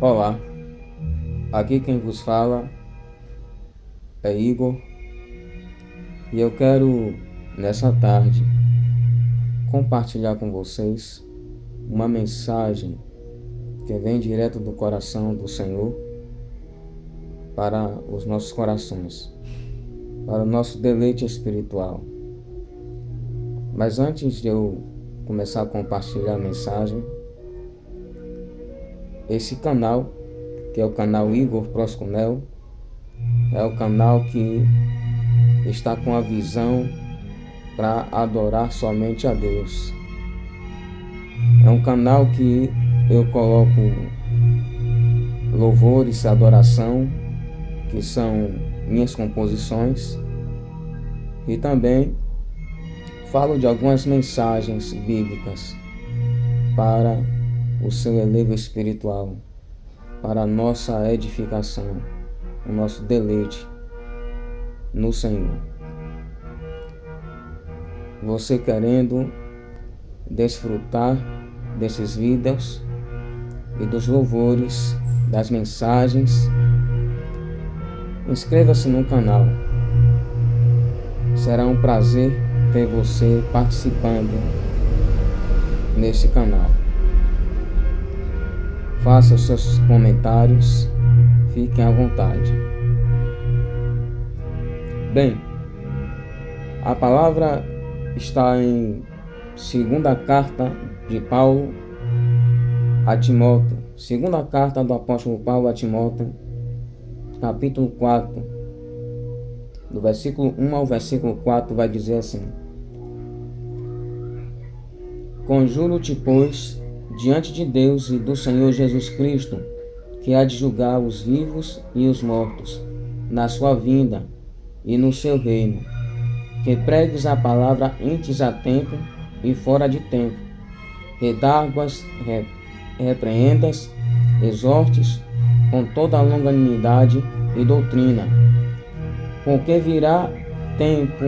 Olá, aqui quem vos fala é Igor e eu quero nessa tarde compartilhar com vocês uma mensagem que vem direto do coração do Senhor para os nossos corações, para o nosso deleite espiritual. Mas antes de eu começar a compartilhar a mensagem, esse canal, que é o canal Igor Proscunel, é o canal que está com a visão para adorar somente a Deus. É um canal que eu coloco louvores, adoração, que são minhas composições, e também falo de algumas mensagens bíblicas para o seu elevo espiritual, para a nossa edificação, o nosso deleite no Senhor. Você querendo desfrutar desses vídeos e dos louvores, das mensagens, inscreva-se no canal. Será um prazer ter você participando nesse canal. Faça os seus comentários, fiquem à vontade. Bem, a palavra está em segunda carta de Paulo a Timóteo, segunda carta do apóstolo Paulo a Timóteo, capítulo 4, do versículo 1 ao versículo 4, vai dizer assim: Conjuro-te, pois, diante de Deus e do Senhor Jesus Cristo, que há de julgar os vivos e os mortos, na sua vinda e no seu reino, que pregues a palavra antes a tempo e fora de tempo, redarguas, repreendas, exortes com toda a longanimidade e doutrina, porque virá tempo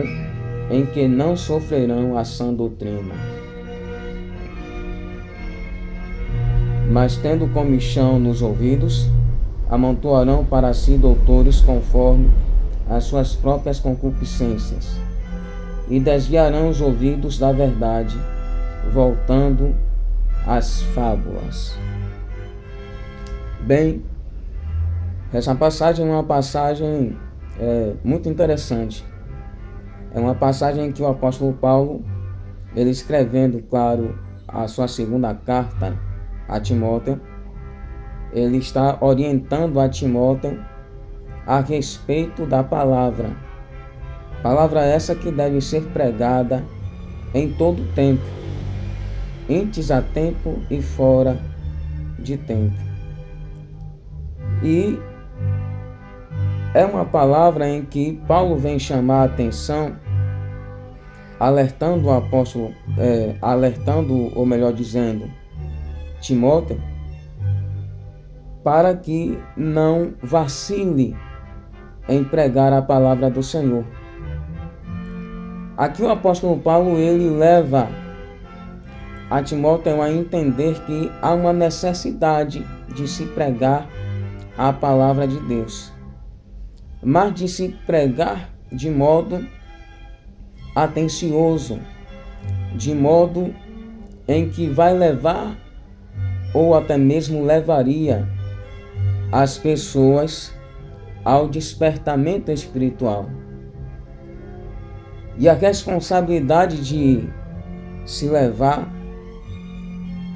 em que não sofrerão a sã doutrina, mas tendo comichão nos ouvidos, amontoarão para si doutores conforme as suas próprias concupiscências, e desviarão os ouvidos da verdade, voltando às fábulas. Bem, essa passagem é uma passagem muito interessante. É uma passagem que o apóstolo Paulo, ele escrevendo, claro, a sua segunda carta a Timóteo, ele está orientando a Timóteo a respeito da palavra. Palavra essa que deve ser pregada em todo tempo, antes a tempo e fora de tempo. E é uma palavra em que Paulo vem chamar a atenção, alertando o apóstolo, ou melhor dizendo, Timóteo, para que não vacile em pregar a palavra do Senhor. Aqui o apóstolo Paulo, ele leva a Timóteo a entender que há uma necessidade de se pregar a palavra de Deus, mas de se pregar de modo atencioso, de modo em que vai levar ou até mesmo levaria as pessoas ao despertamento espiritual. E a responsabilidade de se levar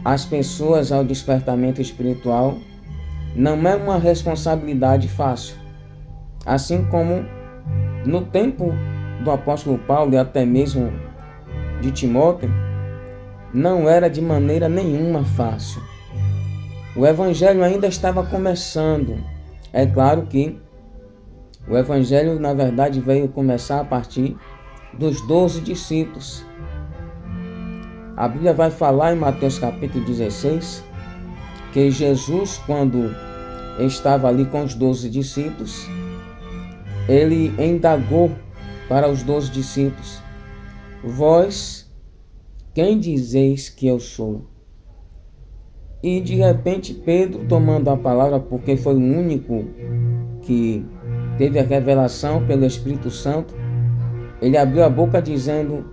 as pessoas ao despertamento espiritual não é uma responsabilidade fácil. Assim como no tempo do apóstolo Paulo e até mesmo de Timóteo, não era de maneira nenhuma fácil. O evangelho ainda estava começando. É claro que o evangelho, na verdade, veio começar a partir dos 12 discípulos. A Bíblia vai falar em Mateus capítulo 16 que Jesus, quando estava ali com os 12 discípulos, ele indagou para os 12 discípulos: Vós, quem dizeis que eu sou? E de repente Pedro, tomando a palavra, porque foi o único que teve a revelação pelo Espírito Santo, ele abriu a boca dizendo: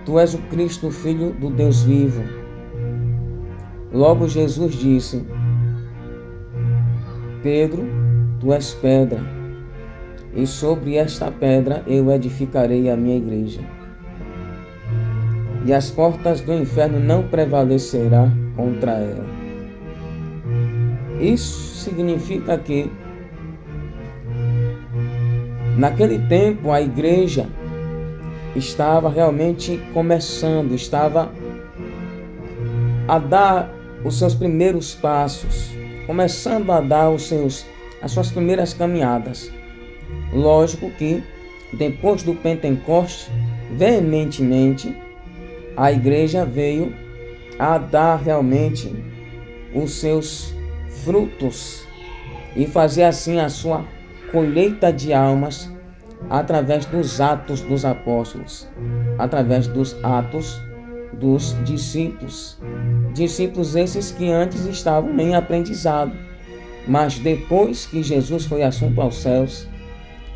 Tu és o Cristo, o Filho do Deus vivo. Logo Jesus disse: Pedro, tu és pedra, e sobre esta pedra eu edificarei a minha igreja. E as portas do inferno não prevalecerão contra ela. Isso significa que naquele tempo a igreja estava realmente começando, estava a dar os seus primeiros passos, começando a dar as suas primeiras caminhadas. Lógico que depois do Pentecoste, veementemente, a igreja veio a dar realmente os seus frutos e fazer assim a sua colheita de almas através dos atos dos apóstolos, através dos atos dos discípulos. Discípulos esses que antes estavam em aprendizado, mas depois que Jesus foi assunto aos céus,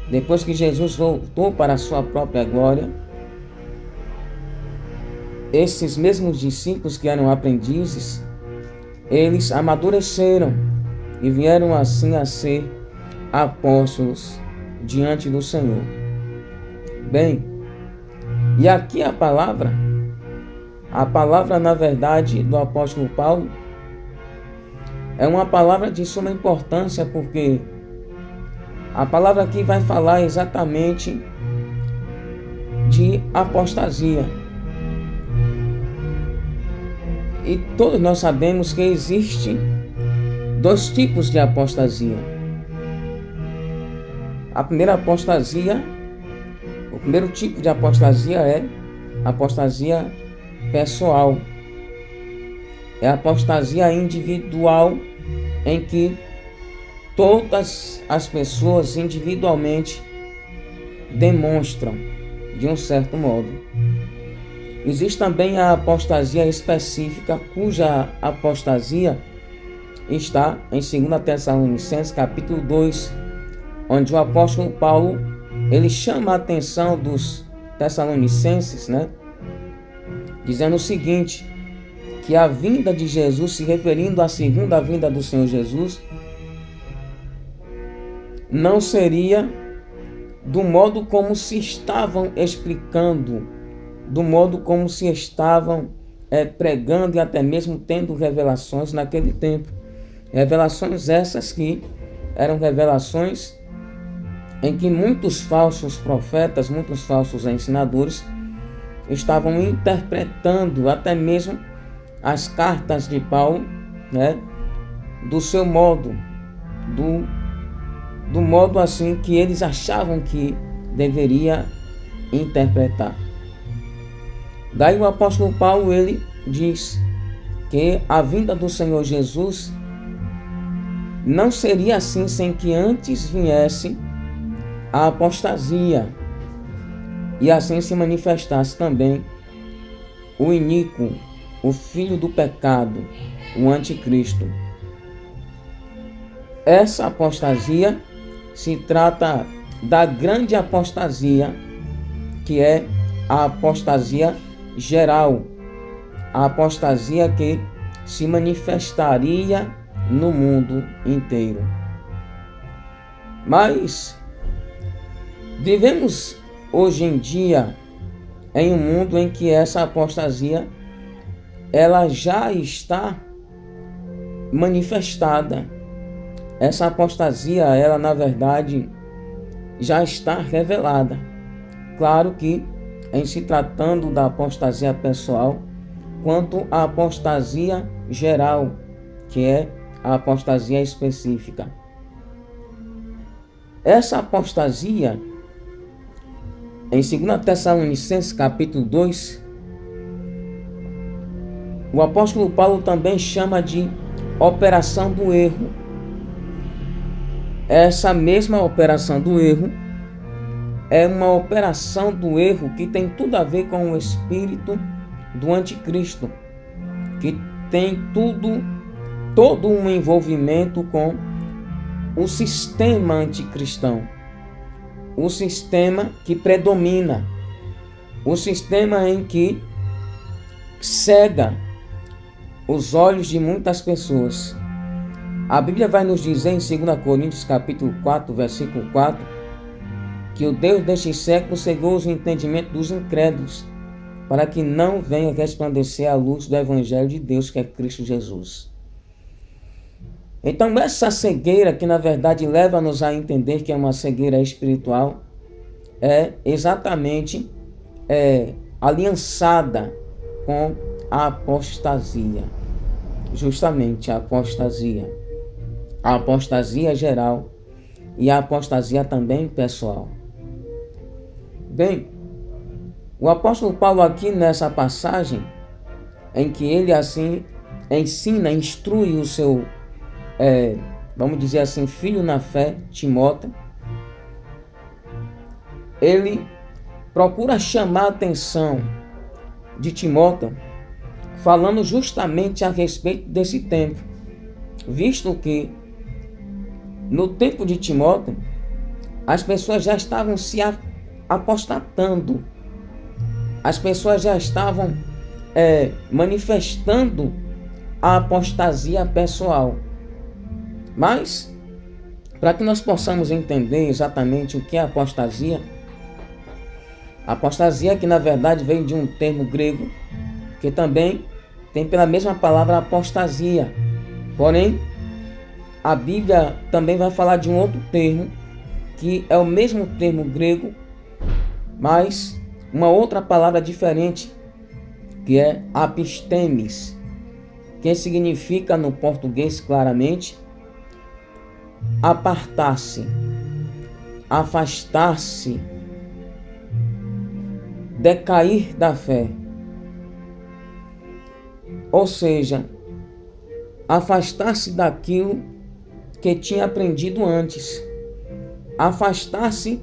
depois que Jesus voltou para a sua própria glória, esses mesmos discípulos que eram aprendizes, eles amadureceram e vieram assim a ser apóstolos diante do Senhor. Bem, e aqui a palavra na verdade do apóstolo Paulo é uma palavra de suma importância, porque a palavra aqui vai falar exatamente de apostasia. E todos nós sabemos que existem dois tipos de apostasia. A primeira apostasia, o primeiro tipo de apostasia é apostasia pessoal. É a apostasia individual, em que todas as pessoas individualmente demonstram de um certo modo. Existe também a apostasia específica, cuja apostasia está em 2 Tessalonicenses capítulo 2, onde o apóstolo Paulo ele chama a atenção dos tessalonicenses, dizendo o seguinte, que a vinda de Jesus, se referindo à segunda vinda do Senhor Jesus, não seria do modo como se estavam explicando, do modo como se estavam pregando e até mesmo tendo revelações naquele tempo. Revelações essas que eram revelações em que muitos falsos profetas, muitos falsos ensinadores estavam interpretando até mesmo as cartas de Paulo, do seu modo, do modo assim que eles achavam que deveria interpretar. Daí o apóstolo Paulo ele diz que a vinda do Senhor Jesus não seria assim sem que antes viesse a apostasia e assim se manifestasse também o iníquo, o filho do pecado, o anticristo. Essa apostasia se trata da grande apostasia, que é a apostasia geral, a apostasia que se manifestaria no mundo inteiro. Mas vivemos hoje em dia em um mundo em que essa apostasia ela já está manifestada. Essa apostasia, ela na verdade já está revelada. Claro que em se tratando da apostasia pessoal, quanto à apostasia geral, que é a apostasia específica. Essa apostasia, em 2 Tessalonicenses capítulo 2, o apóstolo Paulo também chama de operação do erro. Essa mesma operação do erro é uma operação do erro que tem tudo a ver com o espírito do anticristo, que tem todo um envolvimento com o sistema anticristão, o sistema que predomina, o sistema em que cega os olhos de muitas pessoas. A Bíblia vai nos dizer em 2 Coríntios capítulo 4, versículo 4, que o Deus deste século cegou o entendimento dos incrédulos, para que não venha resplandecer a luz do Evangelho de Deus, que é Cristo Jesus. Então essa cegueira, que na verdade leva-nos a entender que é uma cegueira espiritual, é exatamente aliançada com a apostasia. Justamente a apostasia geral e a apostasia também pessoal. Bem, o apóstolo Paulo aqui nessa passagem, em que ele assim ensina, instrui o seu, vamos dizer assim, filho na fé, Timóteo, ele procura chamar a atenção de Timóteo, falando justamente a respeito desse tempo, visto que no tempo de Timóteo as pessoas já estavam se apostatando, as pessoas já estavam manifestando a apostasia pessoal. Mas, para que nós possamos entender exatamente o que é apostasia, apostasia que na verdade vem de um termo grego, que também tem pela mesma palavra apostasia. Porém, a Bíblia também vai falar de um outro termo, que é o mesmo termo grego, mas uma outra palavra diferente, que é apistemes, que significa no português claramente apartar-se, afastar-se, decair da fé. Ou seja, afastar-se daquilo que tinha aprendido antes, afastar-se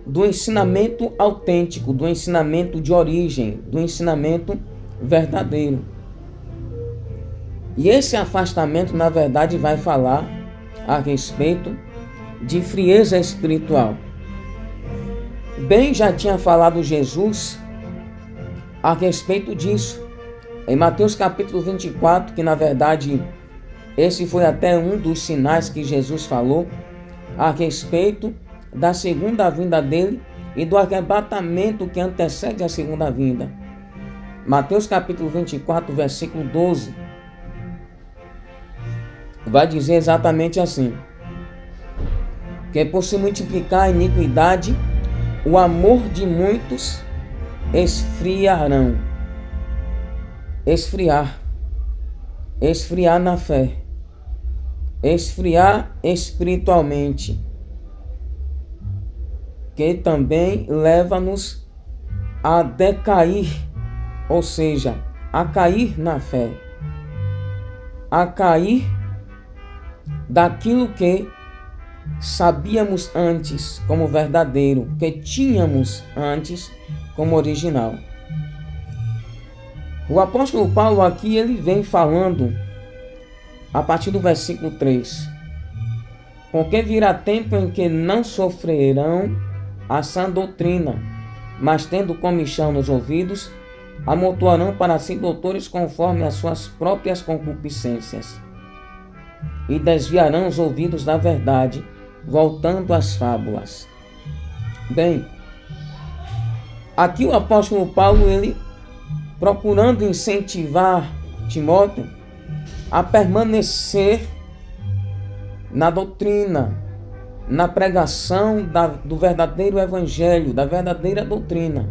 do ensinamento autêntico, do ensinamento de origem, do ensinamento verdadeiro. E esse afastamento, na verdade, vai falar a respeito de frieza espiritual. Bem, já tinha falado Jesus a respeito disso em Mateus capítulo 24, que na verdade esse foi até um dos sinais que Jesus falou a respeito da segunda vinda dele e do arrebatamento que antecede a segunda vinda. Mateus capítulo 24, versículo 12, vai dizer exatamente assim: que por se multiplicar a iniquidade, o amor de muitos esfriarão. Esfriar na fé, esfriar espiritualmente, que também leva-nos a decair, ou seja, a cair na fé, a cair daquilo que sabíamos antes como verdadeiro, que tínhamos antes como original. O apóstolo Paulo aqui, ele vem falando a partir do versículo 3: porque virá tempo em que não sofrerão a sã doutrina, mas tendo comichão nos ouvidos, amontoarão para si doutores conforme as suas próprias concupiscências, e desviarão os ouvidos da verdade, voltando às fábulas. Bem, aqui o apóstolo Paulo, ele procurando incentivar Timóteo a permanecer na doutrina, na pregação do verdadeiro evangelho, da verdadeira doutrina.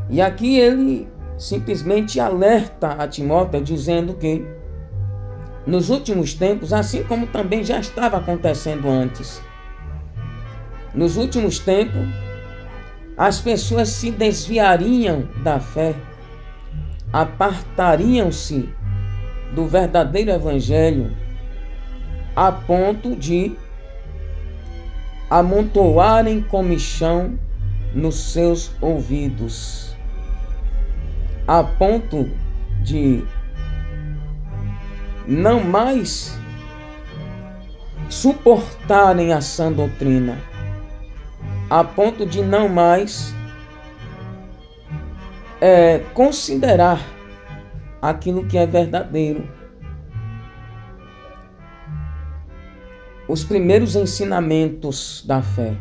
E aqui ele simplesmente alerta a Timóteo, dizendo que nos últimos tempos, assim como também já estava acontecendo antes, nos últimos tempos, as pessoas se desviariam da fé, apartariam-se do verdadeiro evangelho, a ponto de amontoarem comichão nos seus ouvidos, a ponto de não mais suportarem a sã doutrina, a ponto de não mais considerar aquilo que é verdadeiro. Os primeiros ensinamentos da fé.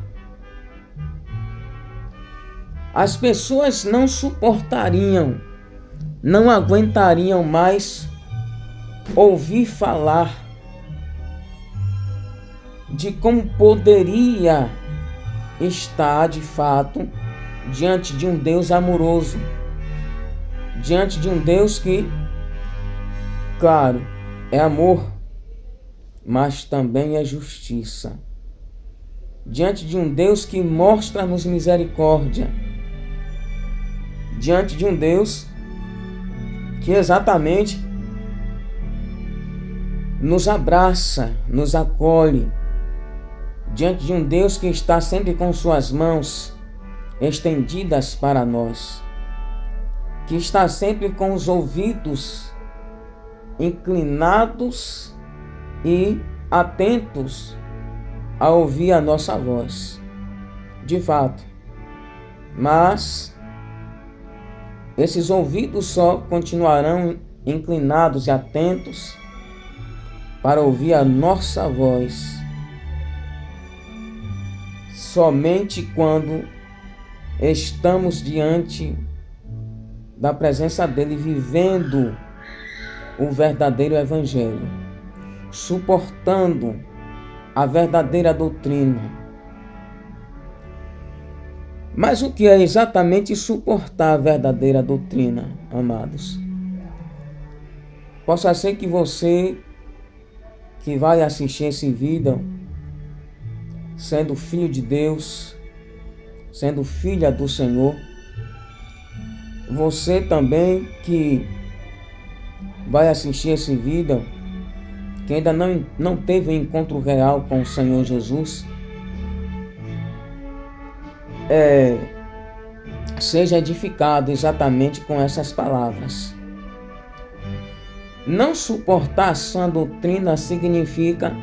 As pessoas não suportariam, não aguentariam mais ouvir falar de como poderia estar de fato diante de um Deus amoroso, diante de um Deus que, claro, é amor, mas também é justiça, diante de um Deus que mostra-nos misericórdia, diante de um Deus que exatamente nos abraça, nos acolhe, diante de um Deus que está sempre com suas mãos estendidas para nós, que está sempre com os ouvidos inclinados e atentos a ouvir a nossa voz, de fato. Mas esses ouvidos só continuarão inclinados e atentos para ouvir a nossa voz somente quando estamos diante da presença dele, vivendo o verdadeiro evangelho, suportando a verdadeira doutrina. Mas o que é exatamente suportar a verdadeira doutrina, amados? Possa ser que você que vai assistir esse vídeo, sendo filho de Deus, sendo filha do Senhor, você também que vai assistir esse vídeo, que ainda não teve um encontro real com o Senhor Jesus, seja edificado exatamente com essas palavras. Não suportar a sã doutrina significa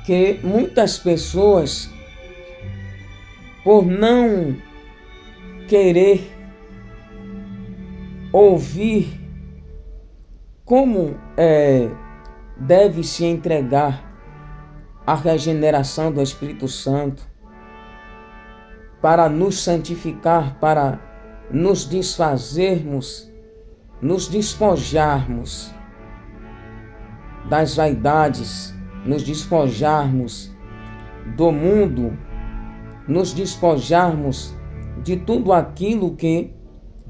que muitas pessoas, por não querer ouvir como deve se entregar a regeneração do Espírito Santo, para nos santificar, para nos desfazermos, nos despojarmos das vaidades, nos despojarmos do mundo, nos despojarmos de tudo aquilo que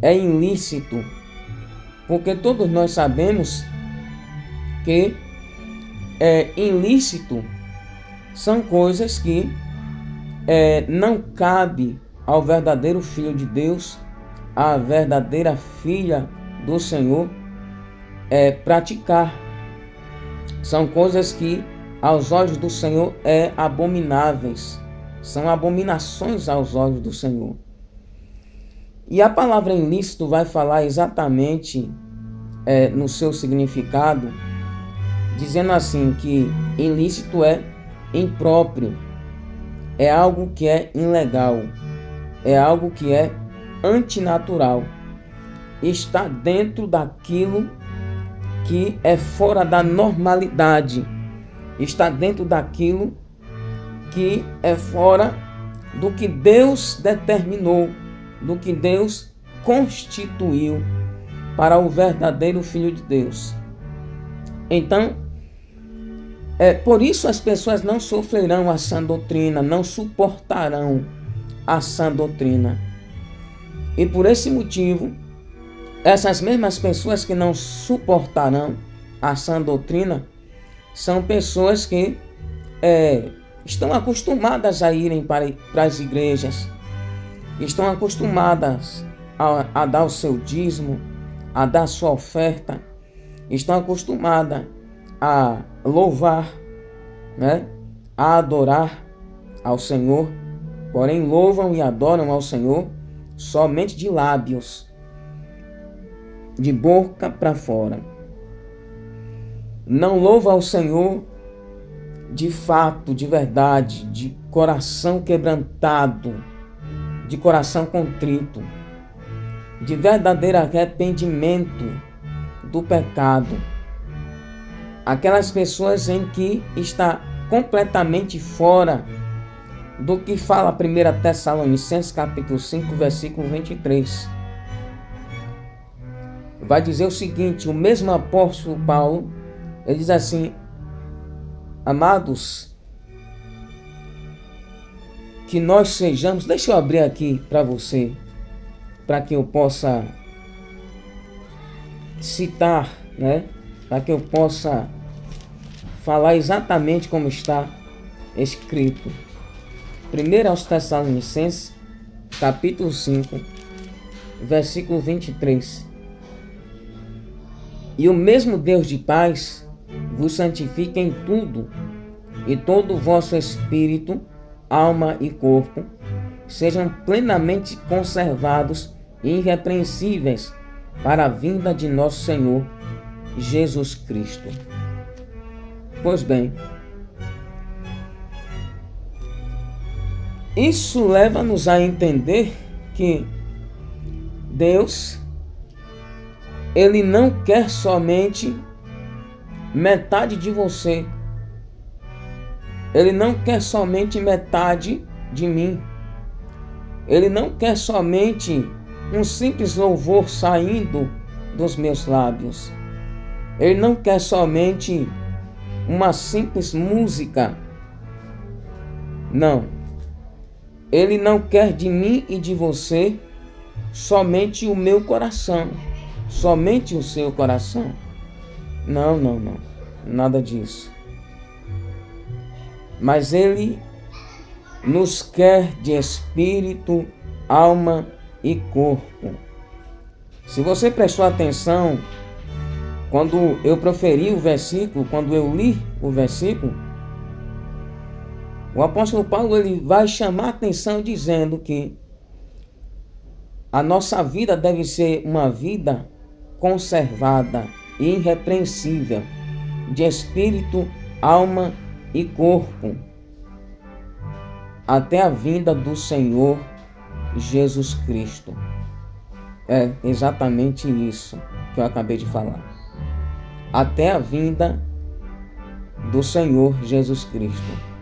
é ilícito, porque todos nós sabemos que ilícito são coisas que não cabe ao verdadeiro Filho de Deus, à verdadeira filha do Senhor praticar. São coisas que aos olhos do Senhor abomináveis, são abominações aos olhos do Senhor. E a palavra ilícito vai falar exatamente no seu significado, dizendo assim que ilícito é impróprio, é algo que é ilegal, é algo que é antinatural, está dentro daquilo que é fora da normalidade, está dentro daquilo que é fora do que Deus determinou, do que Deus constituiu para o verdadeiro Filho de Deus. Então, por isso as pessoas não sofrerão a sã doutrina, não suportarão a sã doutrina. E por esse motivo, essas mesmas pessoas que não suportarão a sã doutrina são pessoas que estão acostumadas a irem para as igrejas, estão acostumadas a dar o seu dízimo, a dar a sua oferta, estão acostumadas a louvar, a adorar ao Senhor, porém louvam e adoram ao Senhor somente de lábios, de boca para fora. Não louva ao Senhor de fato, de verdade, de coração quebrantado, de coração contrito, de verdadeiro arrependimento do pecado. Aquelas pessoas em que está completamente fora do que fala 1 Tessalonicenses capítulo 5, versículo 23. Vai dizer o seguinte, o mesmo apóstolo Paulo, ele diz assim: amados, que nós sejamos... Deixa eu abrir aqui para você, para que eu possa citar, né? Para que eu possa falar exatamente como está escrito. 1 aos Tessalonicenses, capítulo 5, versículo 23. E o mesmo Deus de paz vos santifique em tudo, e todo o vosso espírito, alma e corpo sejam plenamente conservados e irrepreensíveis para a vinda de nosso Senhor Jesus Cristo. Pois bem, isso leva-nos a entender que Deus, Ele não quer somente metade de você. Ele não quer somente metade de mim. Ele não quer somente um simples louvor saindo dos meus lábios. Ele não quer somente uma simples música. Não. Ele não quer de mim e de você somente o meu coração, somente o seu coração. Não, não, não. Nada disso. Mas Ele nos quer de espírito, alma e corpo. Se você prestou atenção, quando eu proferi o versículo, quando eu li o versículo, o apóstolo Paulo ele vai chamar a atenção dizendo que a nossa vida deve ser uma vida conservada e irrepreensível, de espírito, alma e corpo, até a vinda do Senhor Jesus Cristo. É exatamente isso que eu acabei de falar. Até a vinda do Senhor Jesus Cristo.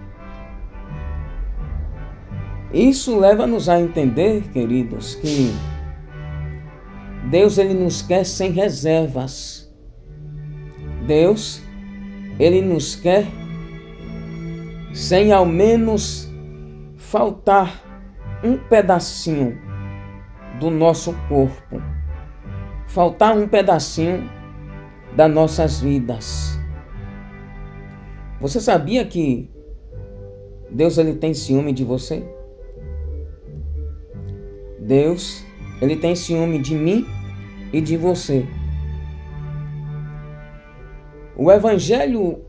Isso leva-nos a entender, queridos, que Deus ele nos quer sem reservas. Deus, ele nos quer sem ao menos faltar um pedacinho do nosso corpo, faltar um pedacinho das nossas vidas. Você sabia que Deus ele tem ciúme de você? Deus, ele tem ciúme de mim e de você. O evangelho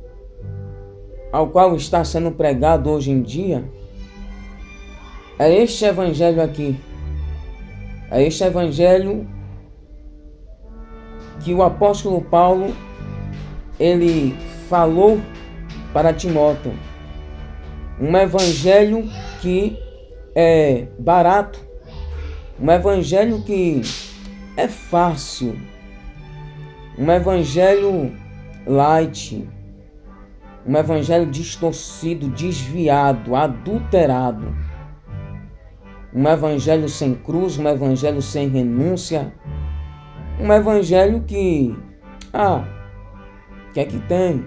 ao qual está sendo pregado hoje em dia é este evangelho aqui. É este evangelho que o apóstolo Paulo ele falou para Timóteo. Um evangelho que é barato, um evangelho que é fácil, um evangelho light, um evangelho distorcido, desviado, adulterado, um evangelho sem cruz, um evangelho sem renúncia, um evangelho que, o que é que tem?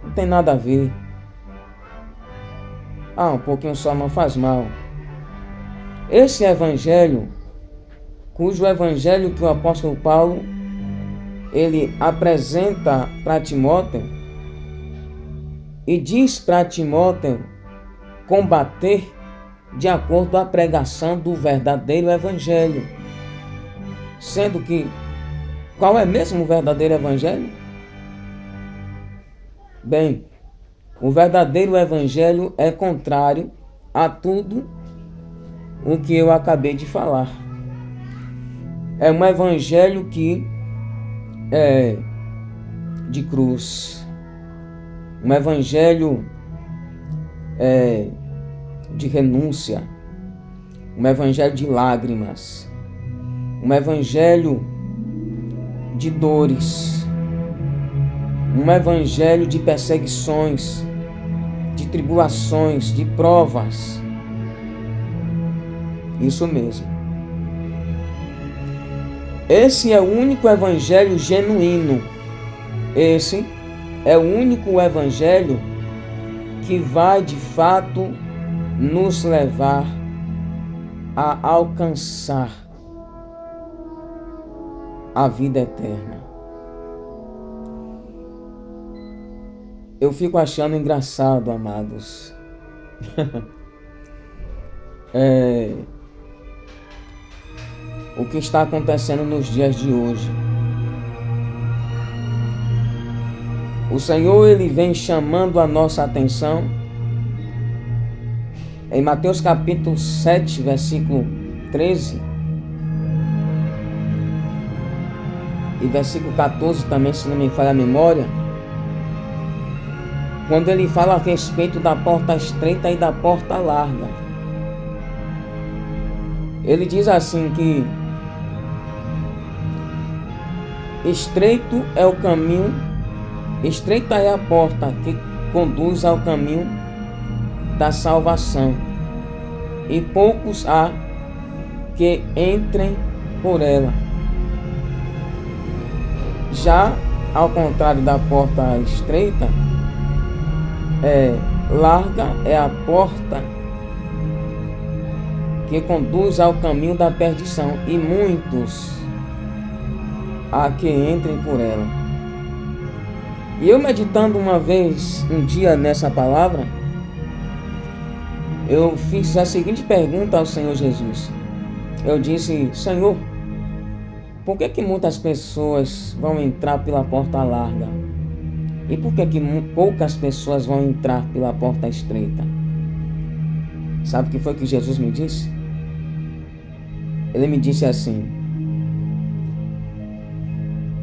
Não tem nada a ver. Um pouquinho só não faz mal. Esse evangelho, cujo evangelho que o apóstolo Paulo ele apresenta para Timóteo e diz para Timóteo combater de acordo com a pregação do verdadeiro evangelho. Sendo que, qual é mesmo o verdadeiro evangelho? Bem, o verdadeiro evangelho é contrário a tudo o que eu acabei de falar. É um evangelho que é de cruz, um evangelho de renúncia, um evangelho de lágrimas, um evangelho de dores, um evangelho de perseguições, de tribulações, de provas. Isso mesmo. Esse é o único evangelho genuíno. Esse é o único evangelho que vai de fato nos levar a alcançar a vida eterna. Eu fico achando engraçado, amados. O que está acontecendo nos dias de hoje. O Senhor, Ele vem chamando a nossa atenção em Mateus capítulo 7, versículo 13 e versículo 14 também, se não me falha a memória, quando Ele fala a respeito da porta estreita e da porta larga. Ele diz assim que estreito é o caminho, estreita é a porta que conduz ao caminho da salvação, e poucos há que entrem por ela. Já ao contrário da porta estreita, larga é a porta que conduz ao caminho da perdição, e muitos há que entrem por ela. E eu, meditando um dia nessa palavra, eu fiz a seguinte pergunta ao Senhor Jesus. Eu disse: Senhor, por que muitas pessoas vão entrar pela porta larga? E por que poucas pessoas vão entrar pela porta estreita? Sabe o que foi que Jesus me disse? Ele me disse assim: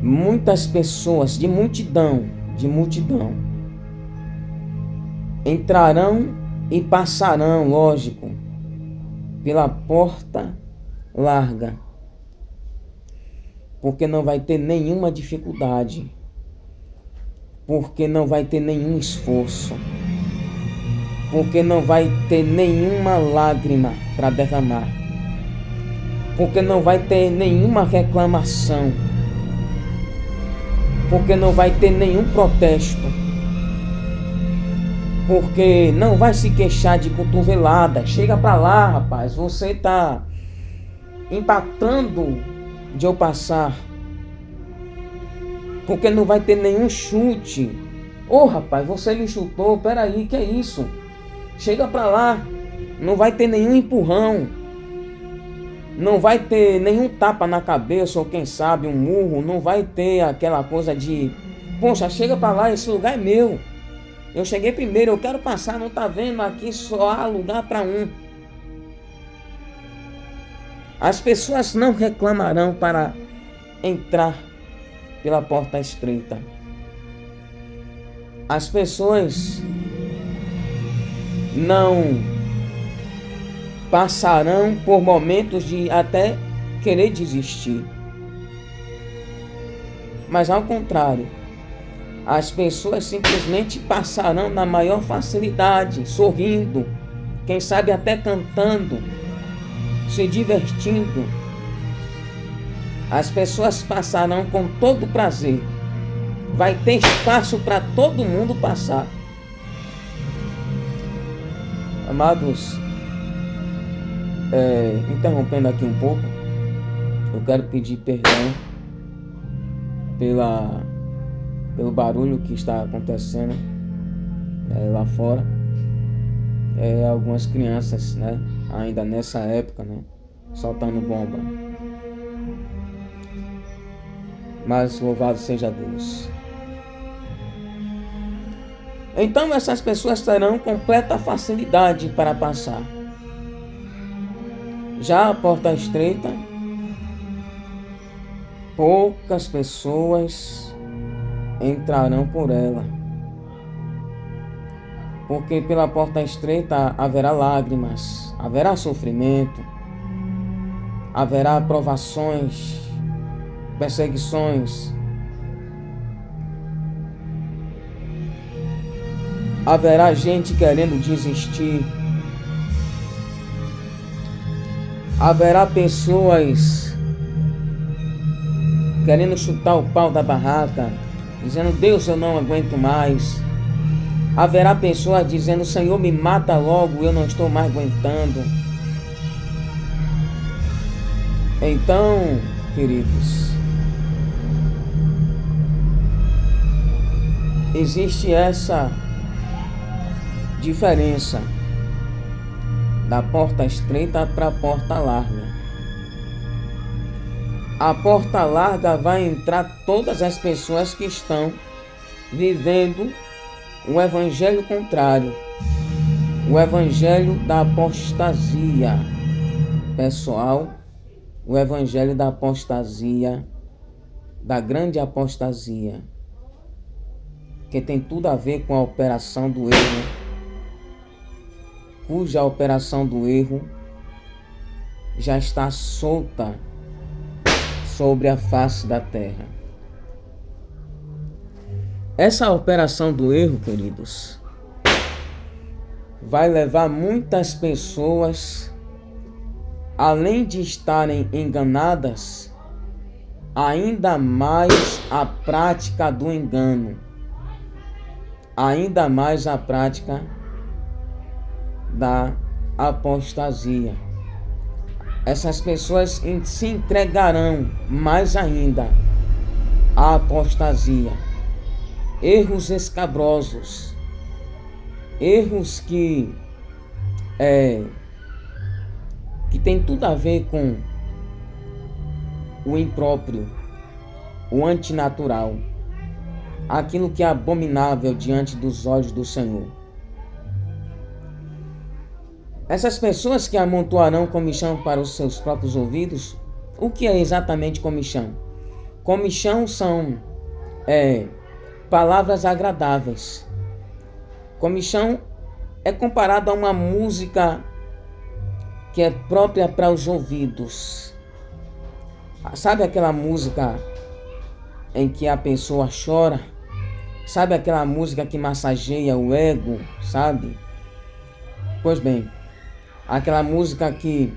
muitas pessoas, de multidão, entrarão e passarão, lógico, pela porta larga, porque não vai ter nenhuma dificuldade, porque não vai ter nenhum esforço, porque não vai ter nenhuma lágrima para derramar, porque não vai ter nenhuma reclamação, porque não vai ter nenhum protesto, porque não vai se queixar de cotovelada. Chega pra lá, rapaz, você tá empatando de eu passar. Porque não vai ter nenhum chute. Ô, rapaz, você me chutou, peraí, que é isso? Chega pra lá. Não vai ter nenhum empurrão, não vai ter nenhum tapa na cabeça, ou quem sabe um murro. Não vai ter aquela coisa de: poxa, chega pra lá, esse lugar é meu, eu cheguei primeiro, eu quero passar, não tá vendo? Aqui só há lugar para um. As pessoas não reclamarão para entrar pela porta estreita. As pessoas não passarão por momentos de até querer desistir. Mas ao contrário, as pessoas simplesmente passarão na maior facilidade, sorrindo, quem sabe até cantando, se divertindo. As pessoas passarão com todo prazer. Vai ter espaço para todo mundo passar. Amados, interrompendo aqui um pouco, eu quero pedir perdão pelo barulho que está acontecendo lá fora. Algumas crianças, né, ainda nessa época, né, soltando bomba. Mas louvado seja Deus. Então essas pessoas terão completa facilidade para passar. Já a porta estreita, poucas pessoas entrarão por ela. Porque pela porta estreita haverá lágrimas, haverá sofrimento, haverá provações, perseguições, haverá gente querendo desistir, haverá pessoas querendo chutar o pau da barraca, dizendo: Deus, eu não aguento mais. Haverá pessoas dizendo: Senhor, me mata logo, eu não estou mais aguentando. Então, queridos, existe essa diferença da porta estreita para a porta larga. A porta larga vai entrar todas as pessoas que estão vivendo o evangelho contrário, o evangelho da apostasia pessoal, o evangelho da apostasia, da grande apostasia, que tem tudo a ver com a operação do erro, cuja operação do erro já está solta sobre a face da terra. Essa operação do erro, queridos, vai levar muitas pessoas, além de estarem enganadas, ainda mais à prática do engano, ainda mais à prática da apostasia. Essas pessoas se entregarão mais ainda à apostasia. Erros escabrosos, erros que tem tudo a ver com o impróprio, o antinatural, aquilo que é abominável diante dos olhos do Senhor. Essas pessoas que amontoarão comichão para os seus próprios ouvidos, o que é exatamente comichão? Comichão são palavras agradáveis. Comichão é comparado a uma música que é própria para os ouvidos. Sabe aquela música em que a pessoa chora? Sabe aquela música que massageia o ego, sabe? Pois bem, aquela música que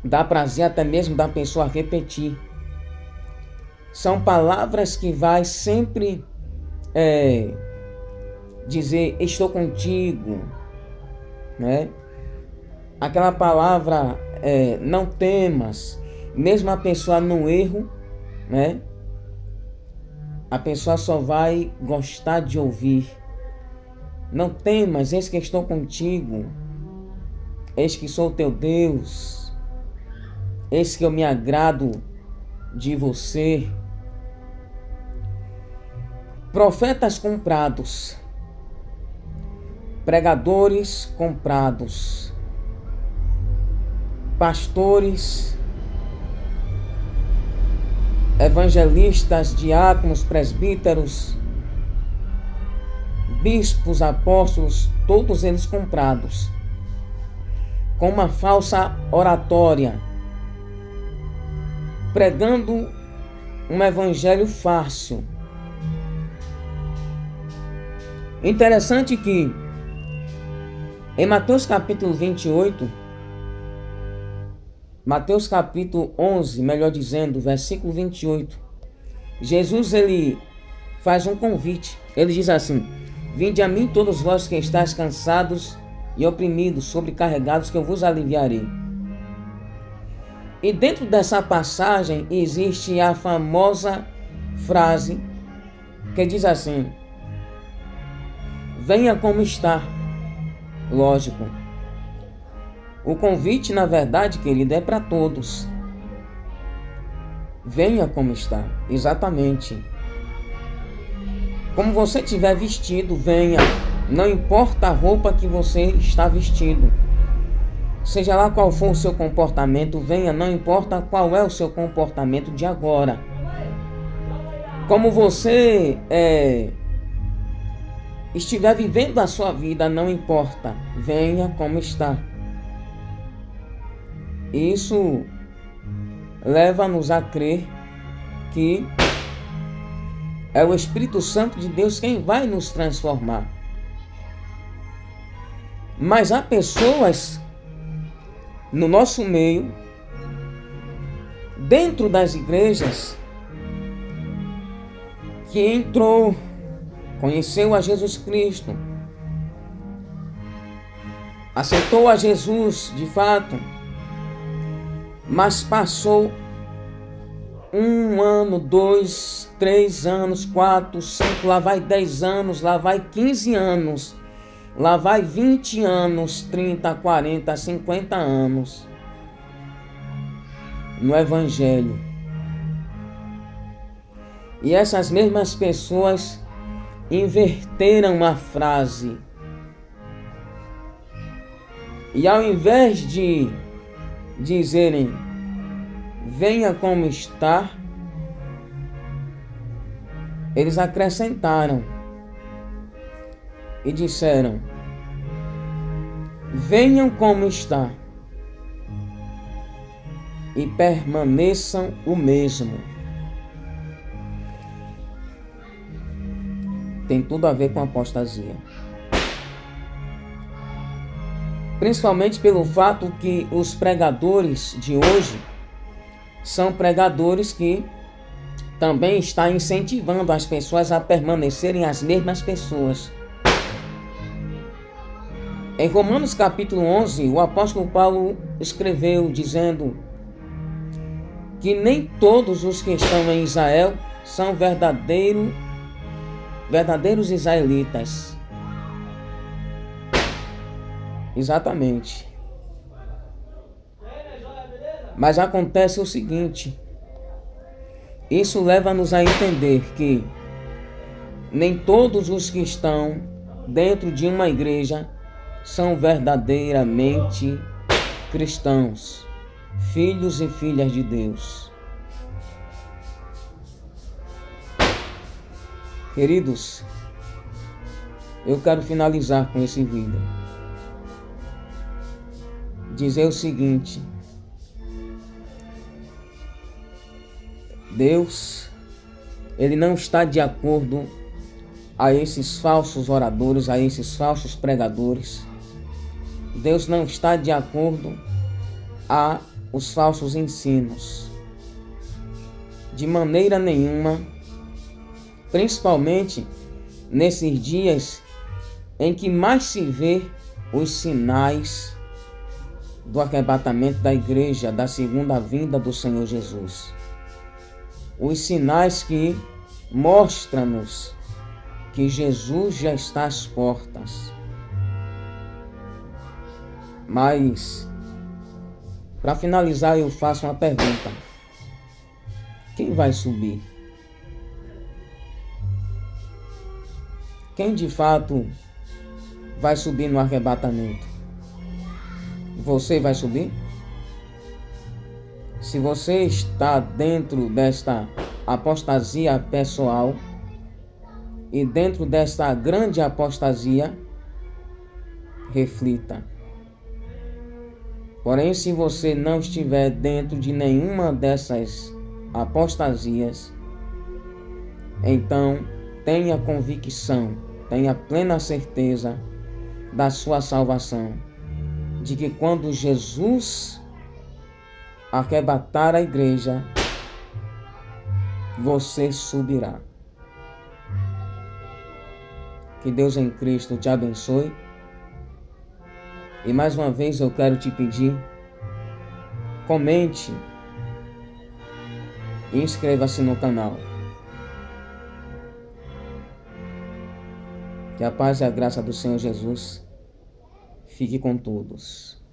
dá prazer até mesmo da pessoa repetir. São palavras que vai sempre dizer: estou contigo, né? Aquela palavra, não temas, mesmo a pessoa no erro, né? A pessoa só vai gostar de ouvir: não temas, eis que estou contigo, eis que sou teu Deus, eis que eu me agrado de você. Profetas comprados, pregadores comprados, pastores, evangelistas, diáconos, presbíteros, bispos, apóstolos, todos eles comprados, com uma falsa oratória, pregando um evangelho fácil. Interessante que em Mateus capítulo 28, Mateus capítulo 11, melhor dizendo, versículo 28, Jesus ele faz um convite. Ele diz assim: vinde a mim todos vós que estáis cansados e oprimidos, sobrecarregados, que eu vos aliviarei. E dentro dessa passagem existe a famosa frase que diz assim: venha como está. Lógico, o convite, na verdade, querido, é para todos. Venha como está, exatamente. Como você estiver vestido, venha. Não importa a roupa que você está vestido. Seja lá qual for o seu comportamento, venha. Não importa qual é o seu comportamento de agora. Como você estiver vivendo a sua vida, não importa, venha como está. Isso leva-nos a crer que é o Espírito Santo de Deus quem vai nos transformar. Mas há pessoas no nosso meio, dentro das igrejas, que entrou, conheceu a Jesus Cristo, aceitou a Jesus de fato, mas passou 1 ano, 2, 3 anos, 4, 5, lá vai 10 anos, lá vai 15 anos, lá vai 20 anos, 30, 40, 50 anos no Evangelho. E essas mesmas pessoas inverteram a frase. E ao invés de dizerem, venha como está, eles acrescentaram e disseram, venham como está e permaneçam o mesmo. Tem tudo a ver com apostasia. Principalmente pelo fato que os pregadores de hoje são pregadores que também estão incentivando as pessoas a permanecerem as mesmas pessoas. Em Romanos capítulo 11, o apóstolo Paulo escreveu dizendo que nem todos os que estão em Israel são verdadeiros israelitas. Exatamente. Mas acontece o seguinte, isso leva-nos a entender que nem todos os que estão dentro de uma igreja são verdadeiramente cristãos, filhos e filhas de Deus. Queridos, eu quero finalizar com esse vídeo. Dizer o seguinte: Deus, Ele não está de acordo a esses falsos oradores, a esses falsos pregadores. Deus não está de acordo a os falsos ensinos. De maneira nenhuma, principalmente nesses dias em que mais se vê os sinais do arrebatamento da igreja, da segunda vinda do Senhor Jesus. Os sinais que mostram-nos que Jesus já está às portas. Mas, para finalizar, eu faço uma pergunta. Quem vai subir? Quem de fato vai subir no arrebatamento? Você vai subir? Se você está dentro desta apostasia pessoal e dentro desta grande apostasia, reflita. Porém, se você não estiver dentro de nenhuma dessas apostasias, então tenha convicção, tenha plena certeza da sua salvação, de que quando Jesus arrebatar a igreja, você subirá. Que Deus em Cristo te abençoe. E mais uma vez eu quero te pedir, comente e inscreva-se no canal. Que a paz e a graça do Senhor Jesus fique com todos.